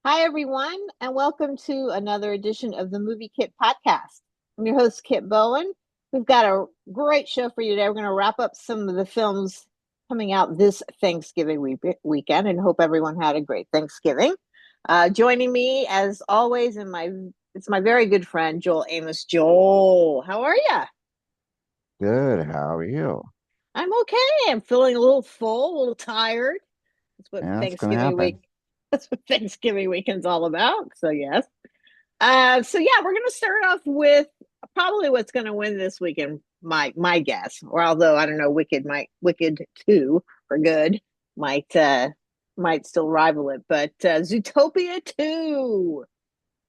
Hi, everyone, and welcome to another edition of the Movie Kit Podcast. I'm your host, Kit Bowen. We've got a great show for you today. We're going to wrap up some of the films coming out this Thanksgiving weekend, and hope everyone had a great Thanksgiving. Joining me, as always, it's my very good friend Joel Amos. Joel, how are you? Good. How are you? I'm okay. I'm feeling a little full, a little tired. That's what Yeah, that's gonna Thanksgiving week. happen. That's what Thanksgiving weekend's all about. So yes. So yeah, we're gonna start off with probably what's gonna win this weekend, my guess. Or although I don't know, Wicked 2 for good might still rival it, but Zootopia 2,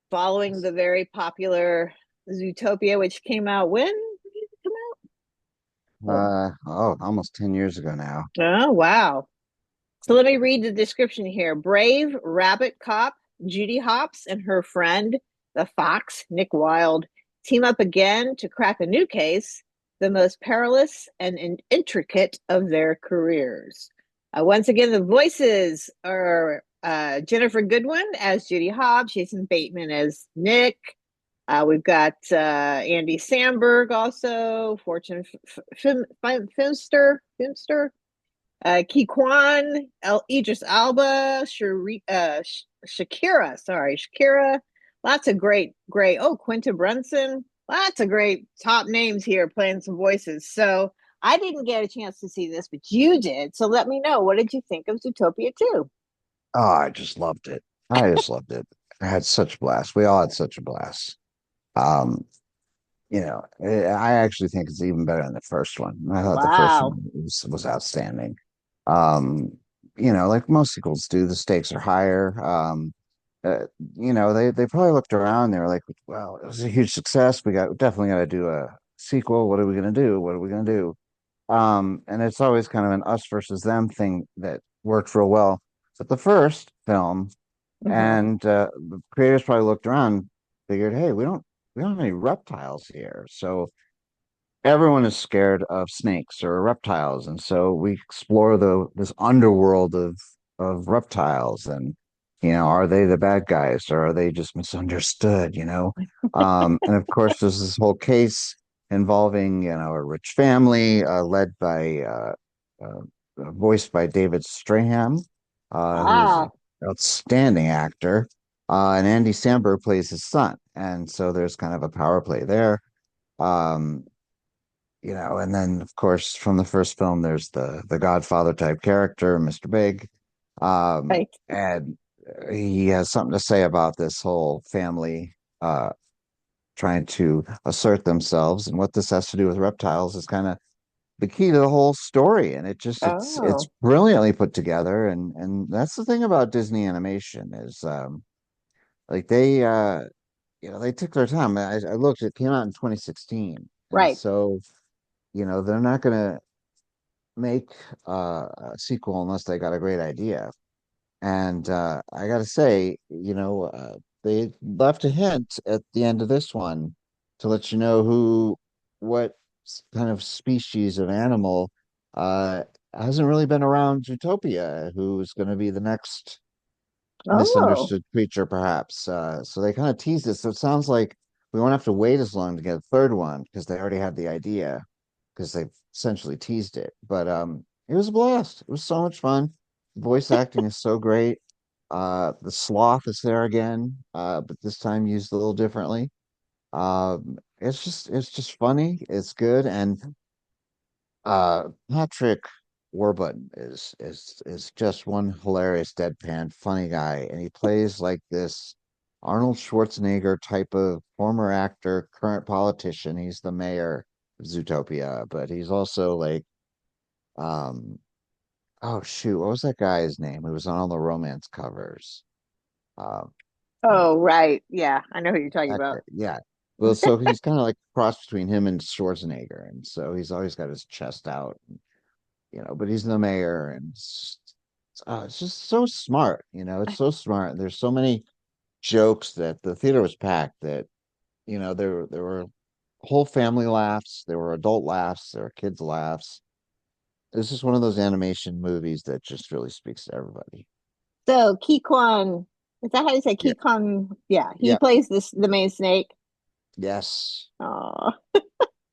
following the very popular Zootopia, which came out when? When did it come Almost 10 years ago now. out? Oh wow. So let me read the description here. Brave rabbit cop Judy Hopps and her friend, the fox, Nick Wilde, team up again to crack a new case, the most perilous and intricate of their careers. Once again, the voices are Ginnifer Goodwin as Judy Hopps, Jason Bateman as Nick. We've got Andy Samberg also, Fortune Finster, Quan, Idris Alba, Shakira. Lots of great. Oh, Quinta Brunson. Lots of great top names here playing some voices. So I didn't get a chance to see this, but you did. So let me know. What did you think of Zootopia 2? Oh, I just loved it. I just loved it. I had such a blast. We all had such a blast. Um, I actually think it's even better than the first one. I thought the first Wow. one was outstanding. Um, like most sequels do, the stakes are higher. Uh, they probably looked around. They were like, "Well, it was a huge success. We definitely got to do a sequel. What are we gonna do? What are we gonna do?" And it's always kind of an us versus them thing that worked real well. But the first film, Mm-hmm. and the creators probably looked around, figured, hey, we don't have any reptiles here, so everyone is scared of snakes or reptiles, and so we explore this underworld of reptiles, and are they the bad guys or are they just misunderstood? And of course, there's this whole case involving a rich family led by uh, voiced by David Strahan, who's an Ah, outstanding actor, and Andy Samberg plays his son, and so there's kind of a power play there. Um, and then of course from the first film, there's the Godfather type character, Mr. Big, right. and he has something to say about this whole family trying to assert themselves, and what this has to do with reptiles is kind of the key to the whole story, and it's Oh, brilliantly put together, and that's the thing about Disney animation is like they took their time. I looked, it came out in 2016, and right. so they're not gonna make a sequel unless they got a great idea. And I gotta say, they left a hint at the end of this one to let you know what kind of species of animal uh, hasn't really been around Zootopia, who's going to be the next Oh, misunderstood creature, perhaps. So they kind of teased it. So it sounds like we won't have to wait as long to get a third one because they already had the idea because they've essentially teased it. But it was a blast. It was so much fun. Voice acting is so great. The sloth is there again, but this time used a little differently. It's just funny. It's good, and Patrick Warburton is just one hilarious deadpan funny guy, and he plays like this Arnold Schwarzenegger type of former actor, current politician. He's the mayor of Zootopia, but he's also like um oh shoot, what was that guy's name who was on all the romance covers? Um oh, right. Yeah, I know who you're talking about. yeah. Well, so he's kind of like a cross between him and Schwarzenegger, and so he's always got his chest out, but he's the mayor, and it's just so smart. It's so smart. There's so many jokes that the theater was packed. That there were whole family laughs, there were adult laughs, there were kids laughs. This is one of those animation movies that just really speaks to everybody. So, Key Kwan, Is that how you say Yeah. Kikon? Yeah, he Yeah. plays the main snake. Yes. Oh,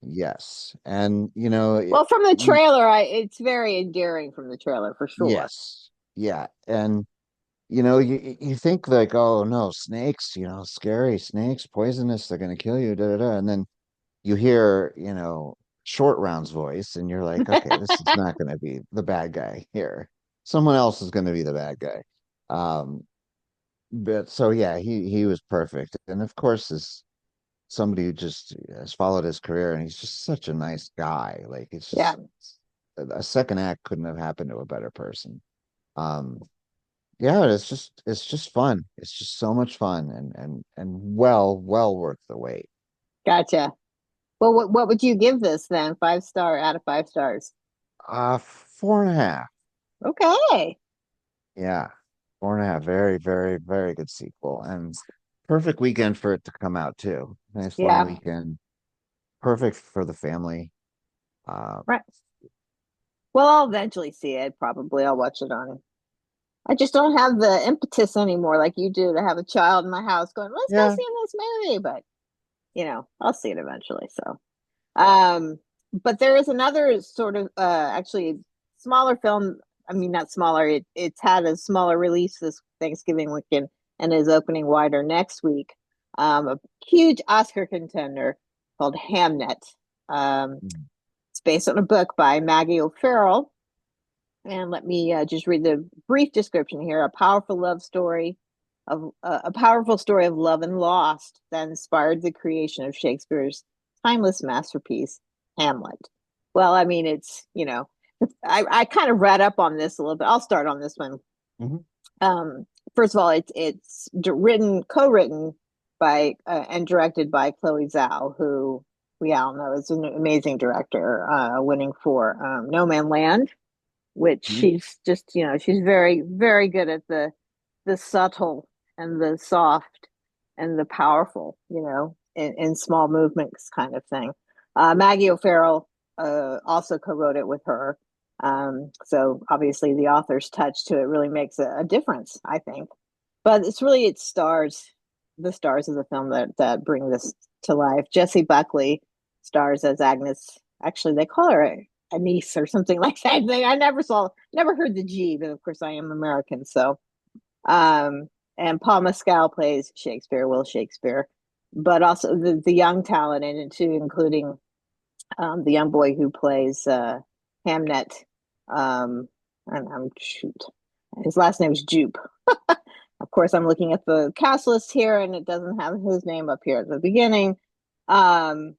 Yes. And well, from the trailer, I it's very endearing from the trailer for sure. yes. Yeah. And you think like, oh no, snakes, scary snakes, poisonous, they're gonna kill you, da da da. And then you hear, Short Round's voice, and you're like, okay, this is not gonna be the bad guy here. Someone else is gonna be the bad guy. Um, but so yeah, he was perfect. And of course, as somebody who just has followed his career, and he's just such a nice guy. Like it's Yeah, just a second act couldn't have happened to a better person. Um, yeah, it's just fun. It's just so much fun and well worth the wait. gotcha. Well, what would you give this then? 5 star out of 5 stars. 4.5. Okay. Yeah, 4.5. Very, very, very good sequel, and perfect weekend for it to come out too. Nice long Yeah. weekend. Perfect for the family. Uh, Right. Well, I'll eventually see it. Probably I'll watch it on. I just don't have the impetus anymore like you do to have a child in my house going, let's go yeah. see this movie. But I'll see it eventually. So um but there is another sort of actually smaller film. I mean, not smaller, it's had a smaller release this Thanksgiving weekend and is opening wider next week. A huge Oscar contender called Hamnet. It's based on a book by Maggie O'Farrell. And let me just read the brief description here. A powerful story of love and loss that inspired the creation of Shakespeare's timeless masterpiece, Hamlet. Well, I mean, I kind of read up on this a little bit. I'll start on this one. Mhm. Um, First of all, it's co-written by and directed by Chloe Zhau, who we all know is an amazing director, winning for No Man Land, which Mhm. she's just, she's very, very good at the subtle and the soft and the powerful, in small movements kind of thing. Maggie O'Farrell also co-wrote it with her. So obviously the author's touch to it really makes a difference, I think. But the stars of the film that bring this to life. Jessie Buckley stars as Agnes. Actually, they call her a niece or something like that. I never heard the G, but of course I am American, so and Paul Mescal plays Shakespeare, Will Shakespeare, but also the young talent in it too, including the young boy who plays Hamnet. And I'm shoot, his last name is Jupe. Of course, I'm looking at the cast list here, and it doesn't have his name up here at the beginning. Um,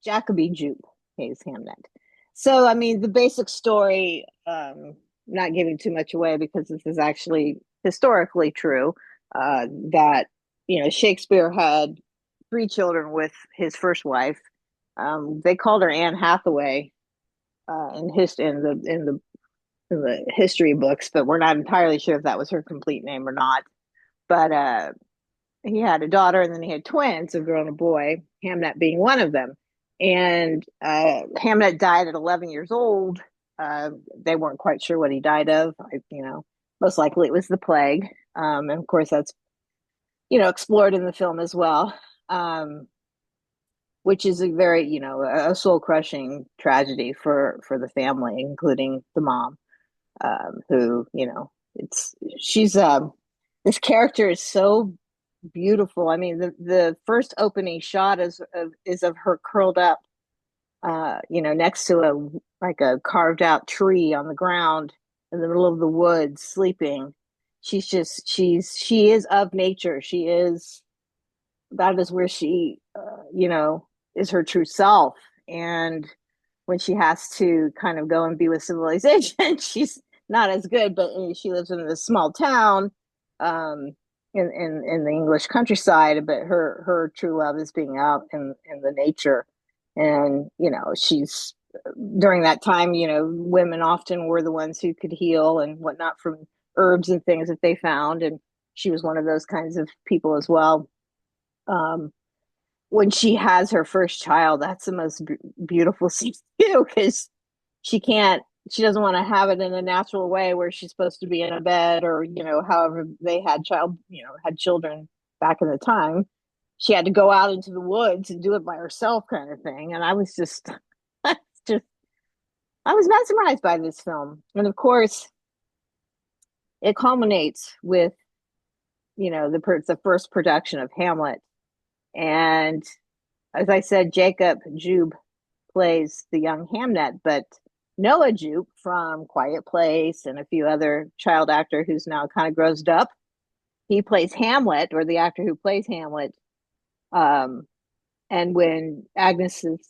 Jacoby Jupe plays Hamnet. So, I mean, the basic story, not giving too much away because this is actually historically true, that, Shakespeare had 3 children with his first wife. They called her Anne Hathaway in the history books, but we're not entirely sure if that was her complete name or not. But he had a daughter, and then he had twins, a girl and a boy, Hamnet being one of them. And Hamnet died at 11 years old. They weren't quite sure what he died of. Most likely it was the plague. And of course, that's, explored in the film as well, which is a very, a soul crushing tragedy for the family, including the mom, who, she's, this character is so beautiful. I mean, the first opening shot is of her curled up, next to a carved out tree on the ground in the middle of the woods, sleeping. She is of nature. That is where she, is her true self. And when she has to kind of go and be with civilization, she's not as good. But she lives in this small town, um, in the English countryside. But her true love is being out in the nature, and she's during that time. Women often were the ones who could heal and whatnot from herbs and things that they found, and she was one of those kinds of people as well. Um, when she has her first child, that's the most beautiful scene too, because she can't she doesn't want to have it in a natural way where she's supposed to be in a bed or, however they had had children back in the time. She had to go out into the woods and do it by herself kind of thing. And I was just, just, I was mesmerized by this film. And of course, it culminates with, the first production of Hamlet. And as I said, Jacob Jube plays the young Hamnet, but Noah Jupe from Quiet Place and a few other child actor who's now kind of grossed up. He plays Hamlet, or the actor who plays Hamlet. And when Agnes is,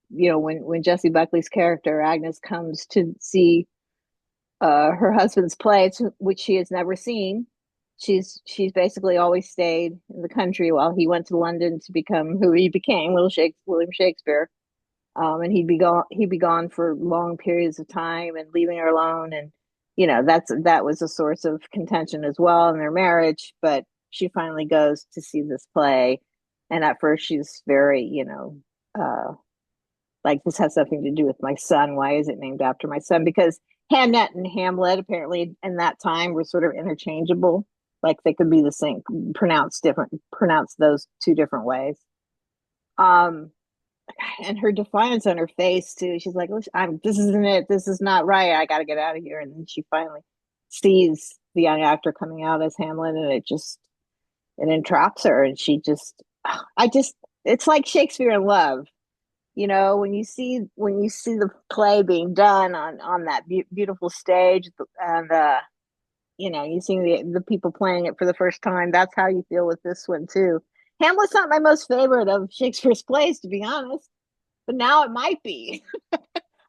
when Jessie Buckley's character Agnes comes to see her husband's play, which she has never seen, she's basically always stayed in the country while he went to London to become who he became, William Shakespeare. And he'd be gone for long periods of time and leaving her alone. And, that was a source of contention as well in their marriage. But she finally goes to see this play. And at first she's very, like, this has something to do with my son. Why is it named after my son? Because Hamnet and Hamlet apparently in that time were sort of interchangeable. Like they could be the same, pronounced those two different ways. Um, and her defiance on her face too. She's like, this isn't it. This is not right. I got to get out of here. And then she finally sees the young actor coming out as Hamlet, and it entraps her. And it's like Shakespeare in Love. When you see the play being done on that beautiful stage, and you see the people playing it for the first time. That's how you feel with this one too. Hamlet's not my most favorite of Shakespeare's plays, to be honest, but now it might be.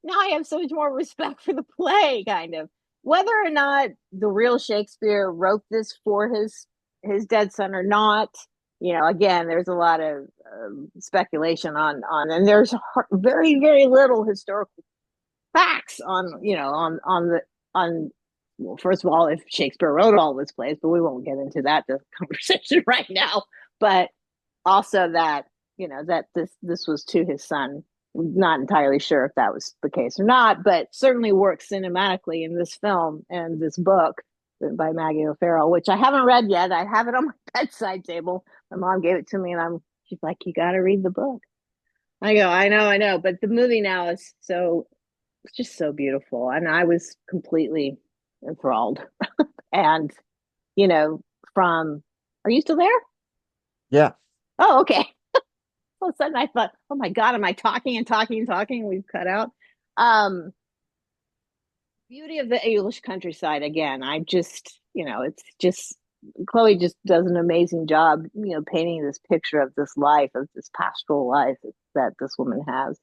Now I have so much more respect for the play, kind of. Whether or not the real Shakespeare wrote this for his dead son or not, again, there's a lot of speculation and there's very, very little historical facts on well, first of all, if Shakespeare wrote all his plays, but we won't get into that conversation right now. But also that this was to his son. Not entirely sure if that was the case or not, but certainly works cinematically in this film and this book written by Maggie O'Farrell, which I haven't read yet. I have it on my bedside table. My mom gave it to me, and she's like, "You got to read the book." I go, I know, but the movie now is it's just so beautiful, and I was completely enthralled. And you know, from are you still there? Yeah. Oh, okay. All of a sudden I thought, oh my God, am I talking and talking and talking? We've cut out. Um, Beauty of the English countryside again. It's just Chloe just does an amazing job, painting this picture of this life, of this pastoral life that this woman has.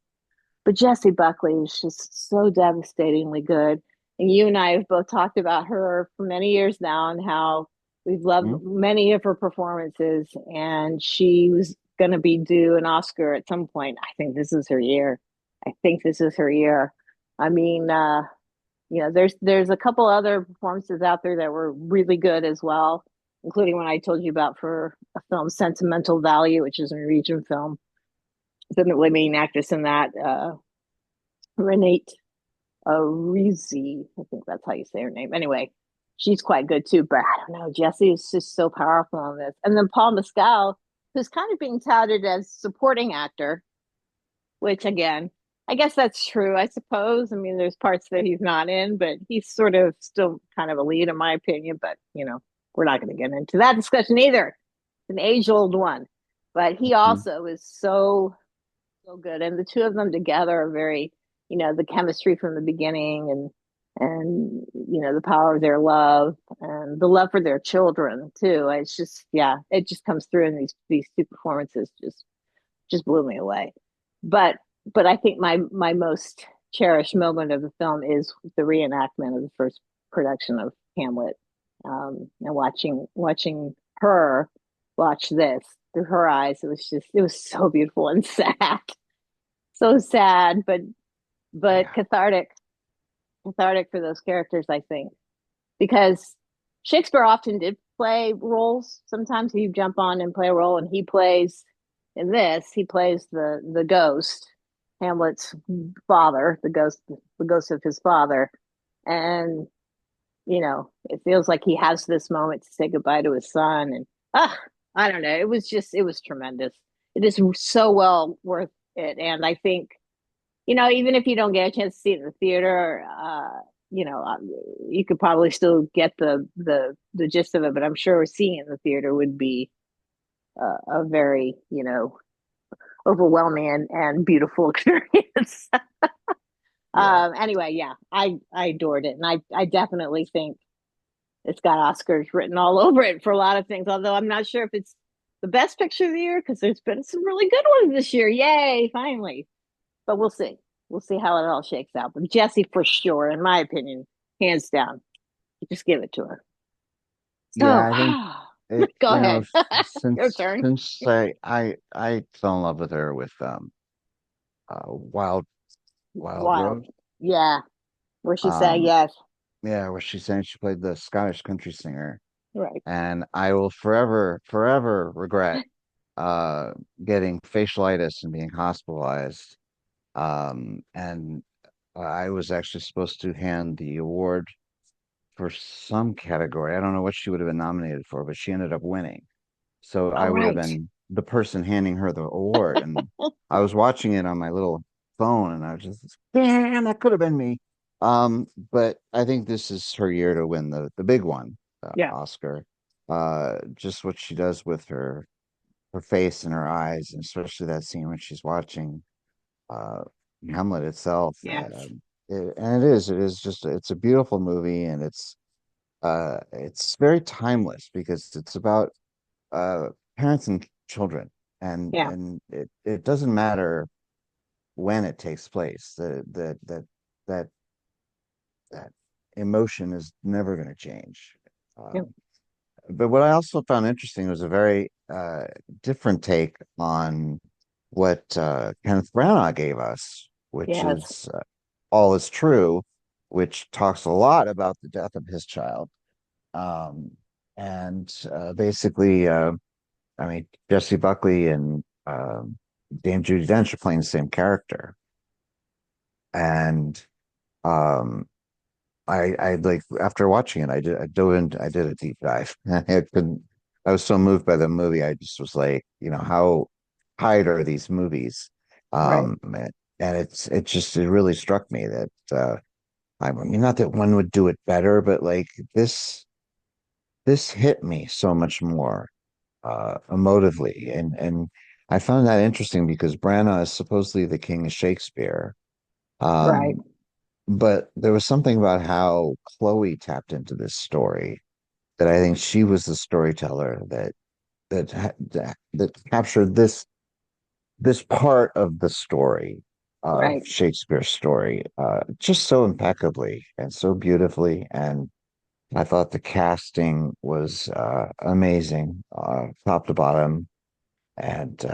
But Jessie Buckley is just so devastatingly good. And you and I have both talked about her for many years now and how we've loved Mhm. many of her performances. And she was going to be due an Oscar at some point. I think this is her year. I think this is her year. I mean, there's a couple other performances out there that were really good as well, including one I told you about for a film, Sentimental Value, which is a Norwegian film. The leading actress in that, Renate Rizzi, I think that's how you say her name. Anyway, she's quite good too, but I don't know. Jessie is just so powerful on this. And then Paul Mescal, who's kind of being touted as supporting actor, which again, I guess that's true, I suppose. I mean, there's parts that he's not in, but he's sort of still kind of a lead, in my opinion. But, we're not going to get into that discussion either. It's an age old one. But he Mhm. also is so, so good. And the two of them together are very, the chemistry from the beginning and the power of their love and the love for their children too. It's just, yeah, it just comes through in these two performances. Just blew me away. But I think my most cherished moment of the film is the reenactment of the first production of Hamlet, and watching her watch this through her eyes. It was so beautiful and sad, so sad, but Yeah. cathartic for those characters, I think, because Shakespeare often did play roles. Sometimes you jump on and play a role, and he plays the ghost, Hamlet's father, the ghost of his father, and it feels like he has this moment to say goodbye to his son, and I don't know, it was tremendous. It is so well worth it, and I think even if you don't get a chance to see it in the theater, you know, um, you could probably still get the gist of it. But I'm sure seeing it in the theater would be a very overwhelming and beautiful experience. Yeah. Anyway, yeah, I adored it, and I definitely think it's got Oscars written all over it for a lot of things. Although I'm not sure if it's the best picture of the year because there's been some really good ones this year. Yay, finally! But we'll see. We'll see how it all shakes out. But Jessie, for sure, in my opinion, hands down, you just give it to her. Yeah, So, I think it, go ahead. Your since turn. I fell in love with her with Wild Wild. Rose. Yeah. Where she sang, Um, yes. yeah, where she sang she played the Scottish country singer. Right. And I will forever regret uh getting facialitis and being hospitalized. And I was actually supposed to hand the award for some category. I don't know what she would have been nominated for, but she ended up winning. So All I would have right. been the person handing her the award. And I was watching it on my little phone and I was just, damn, that could have been me. But I think this is her year to win the big one, Yeah. Oscar. Just what she does with her face and her eyes, and especially that scene when she's watching uh Hamlet itself. Yes. And it is just it's a beautiful movie, and it's very timeless because it's about uh parents and children, Yeah. and it doesn't matter when it takes place. That that emotion is never going to change. Yeah. um, but what I also found interesting was a very different take on what Kenneth Branagh gave us, which Yes. is All Is True, which talks a lot about the death of his child. Um, and basically, I mean, Jessie Buckley and Dame Judi Dench are playing the same character. And um, I like after watching it, I did a deep dive. I was so moved by the movie. I just was like, how tight are these movies? Right. And it really struck me that I mean, not that one would do it better, but like this hit me so much more emotively, and I found that interesting because Branagh is supposedly the king of Shakespeare. Right. Um, but there was something about how Chloe tapped into this story that I think she was the storyteller that captured this part of the story of Right. Shakespeare's story just so impeccably and so beautifully. And I thought the casting was amazing, top to bottom. And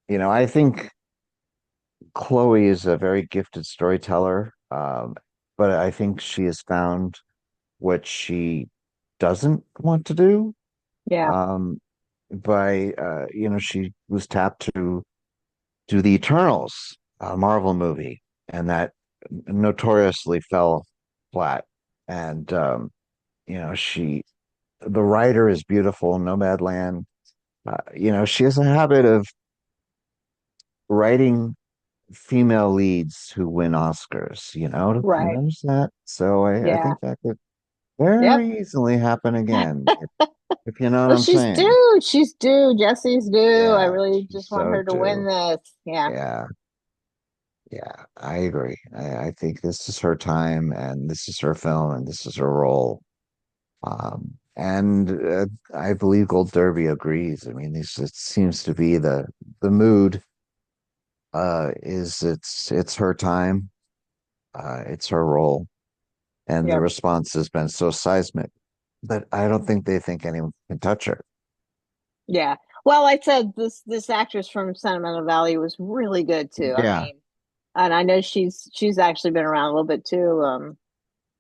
I think Chloe is a very gifted storyteller, but I think she has found what she doesn't want to do. Yeah. Um, she was tapped to do the Eternals, Marvel movie, and that notoriously fell flat. And the writer is beautiful, Nomadland. She has a habit of writing female leads who win Oscars. You Right. notice that? So I Yeah. think that could Yep. very easily happen again, if you know what Well, I'm she's saying. due. She's due. Jesse's due. I Yeah, really she's just want so her to win due. this. Yeah. Yeah, yeah, I agree. I think this is her time, and this is her film, and this is her role. And I believe Gold Derby agrees. I mean, it seems to be the mood. Is it's her time. It's her role, and the Yep. response has been so seismic that I don't think they think anyone can touch her. Yeah. Well, I said this actress from Sentimental Valley was really good too. I Yeah. mean, and I know she's actually been around a little bit too.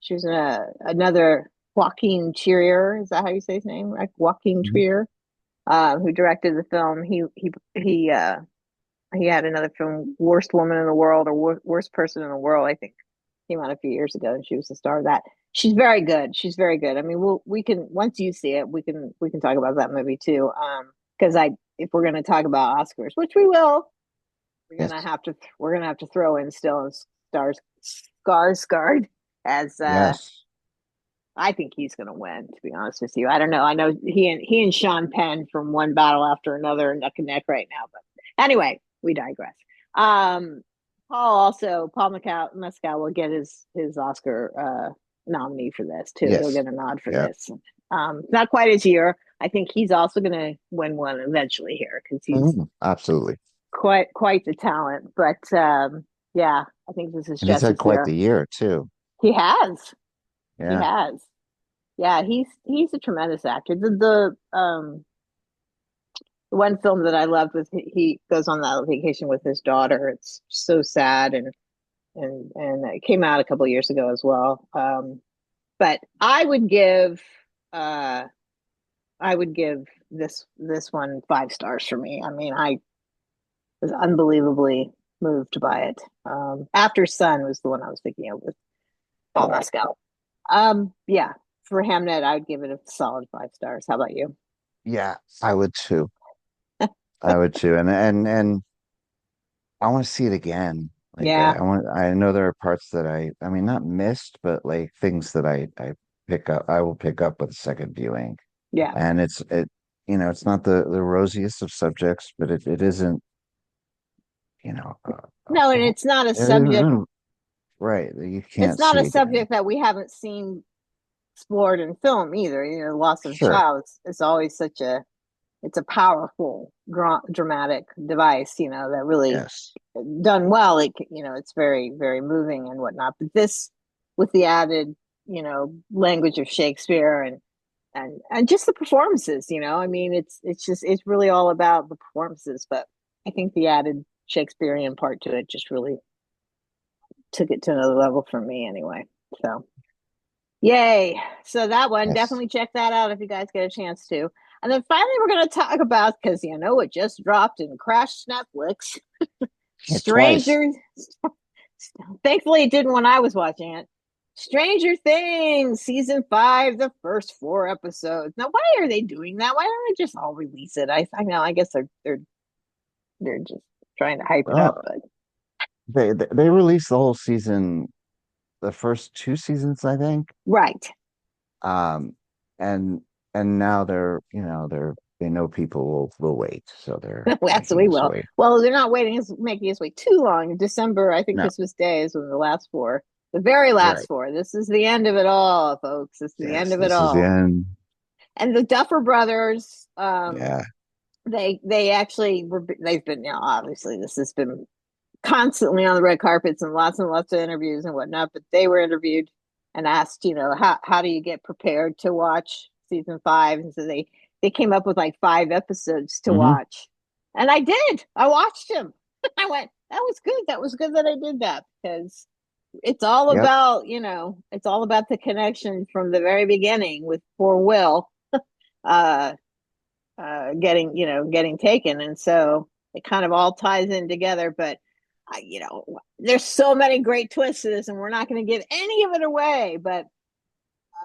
She was in another Joaquin Trier. Is that how you say his name? Right? Joaquin Mhm. Trier, who directed the film. He he had another film, Worst Woman in the World or Worst Person in the World, I think came out a few years ago, and she was the star of that. She's very good. She's very good. I mean, we can once you see it, we can talk about that movie too. Because I if we're going to talk about Oscars, which we will, Yes. we're gonna have to throw in still stars Skarsgård as Yes. I think he's going to win. To be honest with you, I don't know. I know he and Sean Penn from one battle after another, neck and neck right now. But anyway, we digress. Um, Paul Mescal will get his Oscar nominee for this too. He'll Yes. get a nod for Yeah. this. Not quite his year. I think he's also going to win one eventually here because he's Absolutely. quite the talent. But yeah, I think this is And he's had Jesse's quite the year. year too. He has. He Yeah. has. Yeah, he's a tremendous actor. The one film that I loved was he goes on that vacation with his daughter. It's so sad and it came out a couple of years ago as well. But uh I would give this one 5 stars for me. I mean, I was unbelievably moved by it. After Sun was the one I was thinking of with Paul Mescal. Yeah, for Hamnet, I'd give it a solid 5 stars. How about you? Yeah, I would too. I would too. And I want to see it again. Like Yeah, I know there are parts that I mean not missed, but like things that I will pick up with a second viewing. yeah. And it's not the rosiest of subjects, but it isn't, you know, No, and it's not a it subject. isn't right that you It's can't not a see again. subject that we haven't seen explored in film either. Loss of a Sure. child. It's always it's a powerful dramatic device. That really Yes. done well. It's very very moving and whatnot. But this, with the added language of Shakespeare and just the performances. I mean, it's really all about the performances. But I think the added Shakespearean part to it just really took it to another level for me anyway. So yay. So that one, Yes. definitely check that out if you guys get a chance to. And then finally we're gonna talk about, because it just dropped and crashed Netflix. Yeah, twice. Stranger Thankfully it didn't when I was watching it. Stranger Things season 5, the first 4 episodes. Now, why are they doing that? Why don't they just all release it? I know. I guess they're just trying to hype it up, Well, but they released the whole season, the first 2 seasons, I think. right. Um, and and now they know people will wait, so they're Yes, making we us will. wait. Well, they're not making us wait too long. In December, I think No, Christmas Day is when the last four, the very last right. four. This is the end of it all, folks. This is the end Yes, of it this is the all. end. And the Duffer Brothers, Yeah. they actually they've been, obviously this has been constantly on the red carpets and lots of interviews and whatnot. But they were interviewed and asked, how do you get prepared to watch season 5? And so they came up with like 5 episodes to Hmm. watch, and I did. I watched them. I went, that was good. That was good that I did that, because Yep. it's all about the connection from the very beginning with poor Will. Uh, getting taken, and so it kind of all ties in together. But there's so many great twists to this, and we're not going to give any of it away. But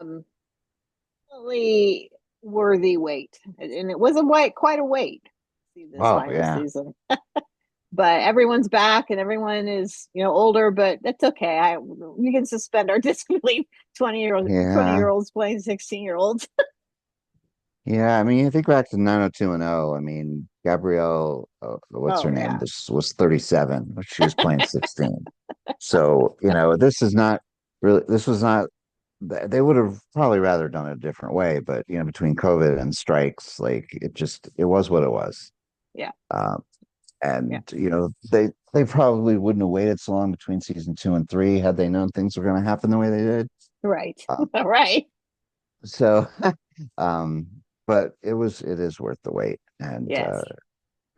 um, really worthy wait, and it was quite a wait to see this Oh final yeah. season. But everyone's back, and everyone is older, but that's okay. We can suspend our disbelief. 20 year Yeah. olds playing 16-year-olds. Yeah. I mean, you think back to 90210. I mean, Gabrielle, what's her Oh name? yeah, Was 37. She was playing 16. So, this was not, they would have probably rather done it a different way, but, between COVID and strikes, like it was what it was. yeah, Um, yeah. and, they probably wouldn't have waited so long between season 2 and 3 had they known things were going to happen the way they did. Right, Um, right. so, um, but it is worth the wait, and Yes.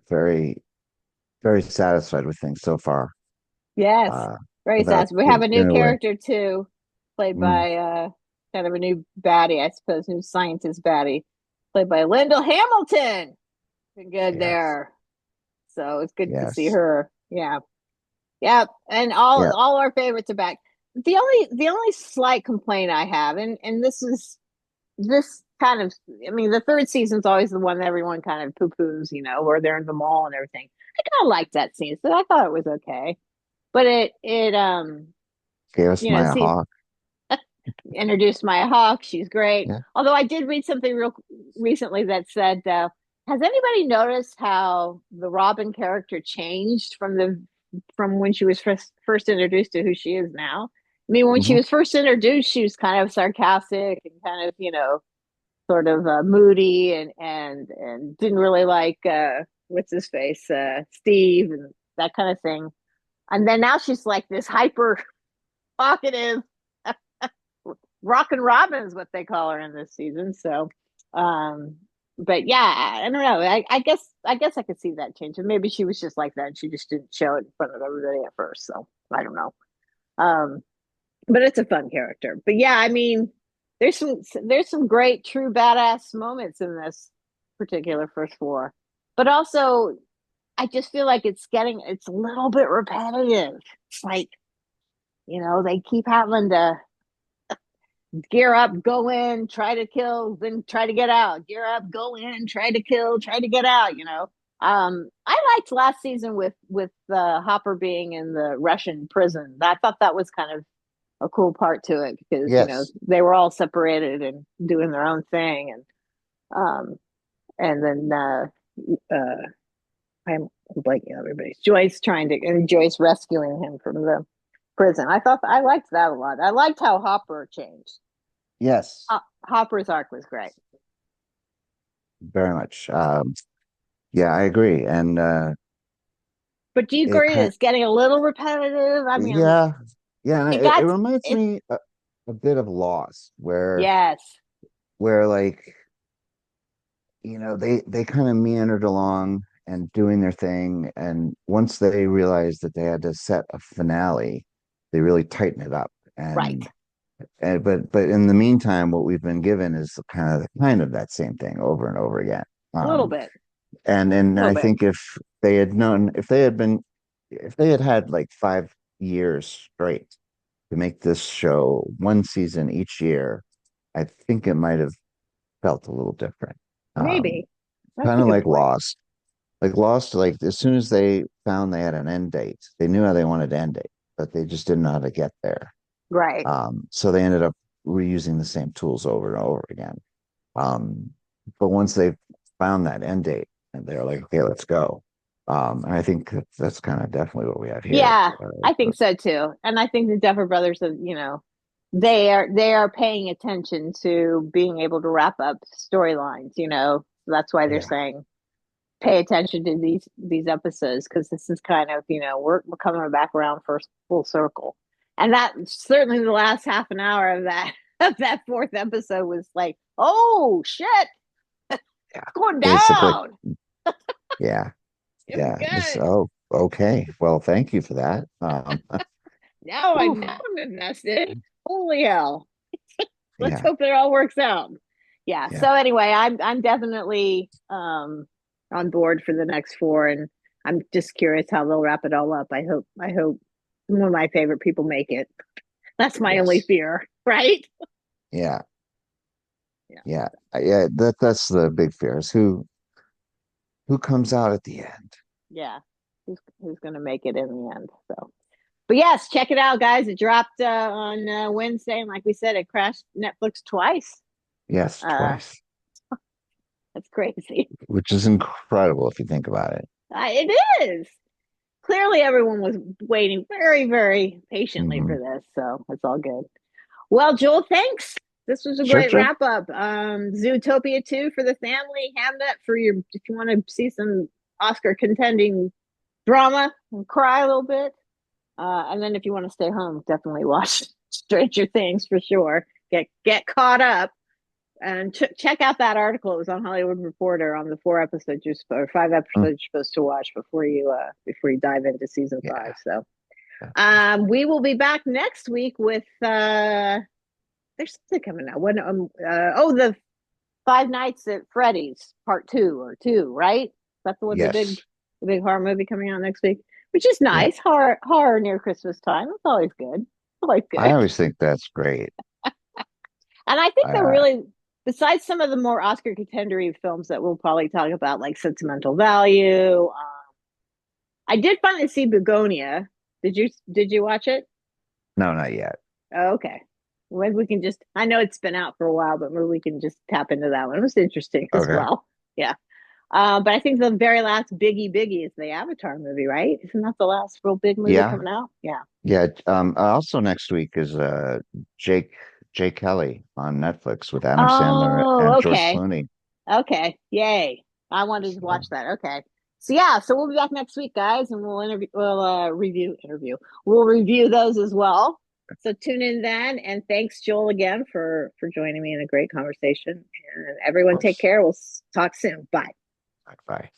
very, very satisfied with things so far. Yes. Uh, Very without sad. We have a new giving away. character too, played Mm, by kind of a new baddie, I suppose, new scientist baddie, played by Lyndall Hamilton. Been good yes. there. So it's good to see Yes. her. Yeah. Yeah. And Yeah. all our favorites are back. The only slight complaint I have, and this kind of, I mean, the third season's always the one that everyone kind of poo-poos, where they're in the mall and everything. I kind of liked that scene, so I thought it was okay. But Gave us Maya see, Hawk. introduced Maya Hawk. She's great. Yeah. Although I did read something real recently that said, has anybody noticed how the Robin character changed from when she was first introduced to who she is now? I mean, when she Hmm. was first introduced, she was kind of sarcastic and kind of, sort of moody and didn't really like what's his face, Steve, and that kind of thing. And then now she's like this hyper talkative Rockin' Robin is what they call her in this season. So, um, but yeah, I don't know. I guess I could see that change. And maybe she was just like that. And she just didn't show it in front of everybody at first. So I don't know. Um, but it's a fun character. But yeah, I mean, there's some great true badass moments in this particular first four. But also, I just feel like it's a little bit repetitive. It's like, they keep having to gear up, go in, try to kill, then try to get out. Gear up, go in, try to kill, try to get out. I liked last season with Hopper being in the Russian prison. I thought that was kind of a cool part to it because Yes. they were all separated and doing their own thing, and then I'm blanking on everybody's Joyce Joyce rescuing him from the prison. I liked that a lot. I liked how Hopper changed. Yes. Hopper's arc was great. Very much. Yeah, I agree. And But do you it agree that kind it's getting a little repetitive? I mean, yeah, yeah, and it it got reminds it. me a bit of Lost, Yes, where like they kind of meandered along and doing their thing, and once they realized that they had to set a finale, they really tightened it up. right. But in the meantime, what we've been given is kind of that same thing over and over again. A little Um, bit, and a little I bit. think they had known, if they had had like 5 years straight to make this show one season each year, I think it might have felt a little different. Um, Maybe that's Kind a of good like point. Lost. Like Lost, like as soon as they found they had an end date, they knew how they wanted to end it, but they just didn't know how to get there. Right. So they ended up reusing the same tools over and over again. Um, but once they found that end date, and they're like, okay, let's go. And I think that's kind of definitely what we have here. Yeah, I think so too. And I think the Duffer Brothers are, they are paying attention to being able to wrap up storylines. So that's why they're Yeah. saying pay attention to these episodes because this is kind of, we're coming back around for full circle. And that certainly the last half an hour of that of that fourth episode was like, oh shit, Yeah. it's going Basically. down. Yeah. It was Yeah. It's, good. oh, okay. Well, thank you for that. Now I'm invested. Holy hell. Let's Yeah. hope it all works out. Yeah. Yeah. So anyway, I'm definitely on board for the next four, and I'm just curious how they'll wrap it all up. I hope some of my favorite people make it. That's my only Yes. fear, right? Yeah. Yeah. Yeah. Yeah. That's the big fear is who comes out at the end. Yeah. Who's gonna make it in the end? So, but yes, check it out, guys. It dropped on Wednesday, and like we said, it crashed Netflix twice. Yes, Uh, twice, that's crazy. which is incredible if you think about it. It is. Clearly everyone was waiting very, very patiently Hmm. for this, so it's all good. Well, Joel, thanks. This was a Sure, great sure. wrap up. Zootopia 2 for the family, Hamnet for your if you want to see some Oscar contending drama and cry a little bit. And then if you want to stay home, definitely watch Stranger Things for sure. Get caught up and check out that article. It was on Hollywood Reporter on the 4 episodes or 5 episodes Mm, you're supposed to watch before you dive into season five. yeah. So Gotcha. we will be back next week with there's something coming out. When the Five Nights at Freddy's Part 2 or 2, right? That's what the big Yes. The big horror movie coming out next week, which is Yeah. nice. Horror near Christmas time. It's always good. Always I good. always think that's great. And I think they're Uh, really, besides some of the more Oscar contendery films that we'll probably talk about, like Sentimental Value. I did finally see Begonia. Did you watch it? no, not yet. Oh, okay. Maybe we can just, I know it's been out for a while, but maybe we can just tap into that one. It was interesting as Okay. well. Yeah. But I think the very last Biggie is the Avatar movie, right? Isn't that the last real big movie Yeah. coming out? Yeah. Yeah. Also next week is Jake Jake Kelly on Netflix with Adam Sandler Oh, and George okay. Clooney. Okay. Yay. I wanted to So watch that. Okay. So yeah, so we'll be back next week, guys, and we'll review those as well. So tune in then, and thanks, Joel, again for joining me in a great conversation. And of everyone take course. care. We'll talk soon. Bye. Bye.